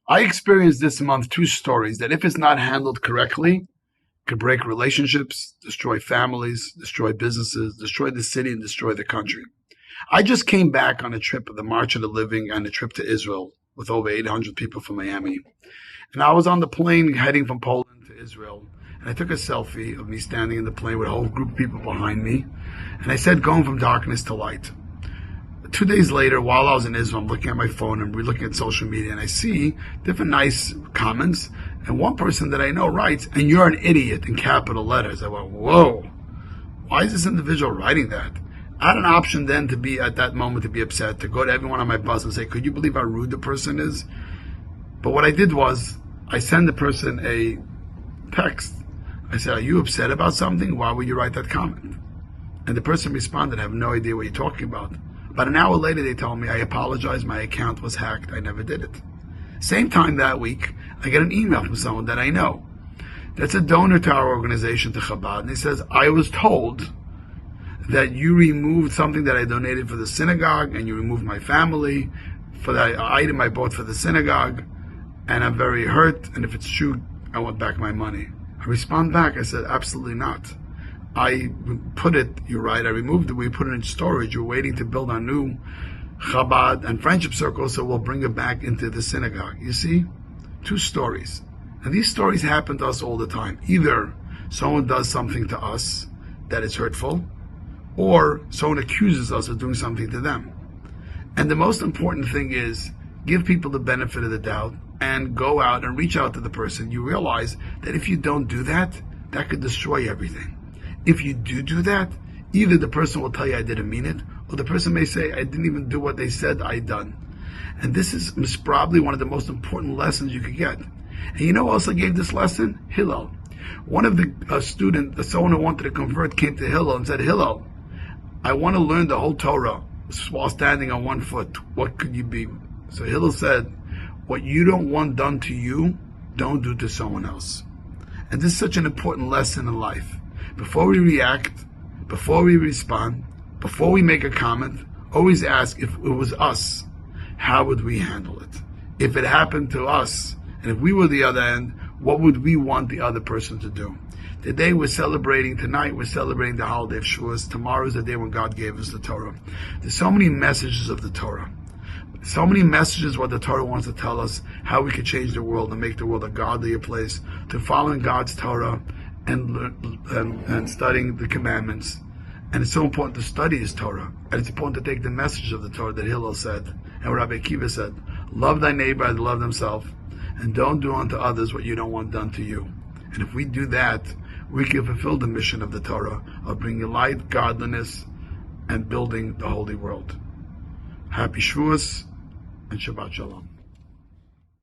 I experienced this month two stories that, if it's not handled correctly, could break relationships, destroy families, destroy businesses, destroy the city, and destroy the country. I just came back on a trip of the March of the Living and a trip to Israel with over 800 people from Miami. And I was on the plane heading from Poland to Israel. And I took a selfie of me standing in the plane with a whole group of people behind me. And I said, going from darkness to light. 2 days later, while I was in Israel, I'm looking at my phone and we're looking at social media, and I see different nice comments. And one person that I know writes, "And you're an idiot," in capital letters. I went, whoa, why is this individual writing that? I had an option then to be, at that moment, to be upset, to go to everyone on my bus and say, could you believe how rude the person is? But what I did was, I sent the person a text. I said, are you upset about something? Why would you write that comment? And the person responded, I have no idea what you're talking about. About an hour later, they told me, I apologize, my account was hacked, I never did it. Same time that week, I get an email from someone that I know. That's a donor to our organization, to Chabad, and he says, I was told that you removed something that I donated for the synagogue, and you removed my family for the item I bought for the synagogue, and I'm very hurt, and if it's true, I want back my money. I respond back, I said, absolutely not. I put it, you're right, I removed it, we put it in storage, we're waiting to build our new Chabad and friendship circle, so we'll bring it back into the synagogue. You see? Two stories. And these stories happen to us all the time. Either someone does something to us that is hurtful, or someone accuses us of doing something to them. And the most important thing is, give people the benefit of the doubt and go out and reach out to the person. You realize that if you don't do that, that could destroy everything. If you do that, either the person will tell you I didn't mean it, or the person may say I didn't even do what they said I done. And this is probably one of the most important lessons you could get. And you know who also gave this lesson? Hillel. One of the someone who wanted to convert, came to Hillel and said, Hillel, I want to learn the whole Torah while standing on one foot. What could you be? So Hillel said, what you don't want done to you, don't do to someone else. And this is such an important lesson in life. Before we react, before we respond, before we make a comment, always ask, if it was us, how would we handle it? If it happened to us, and if we were the other end, what would we want the other person to do? Tonight we're celebrating the holiday of Shavuos. Tomorrow is the day when God gave us the Torah. There's so many messages of the Torah. So many messages what the Torah wants to tell us, how we could change the world and make the world a godlier place, to following God's Torah and studying the commandments. And it's so important to study His Torah. And it's important to take the message of the Torah that Hillel said, and Rabbi Akiva said, love thy neighbor as love themselves, and don't do unto others what you don't want done to you. And if we do that, we can fulfill the mission of the Torah of bringing light, godliness, and building the holy world. Happy Shavuos and Shabbat Shalom.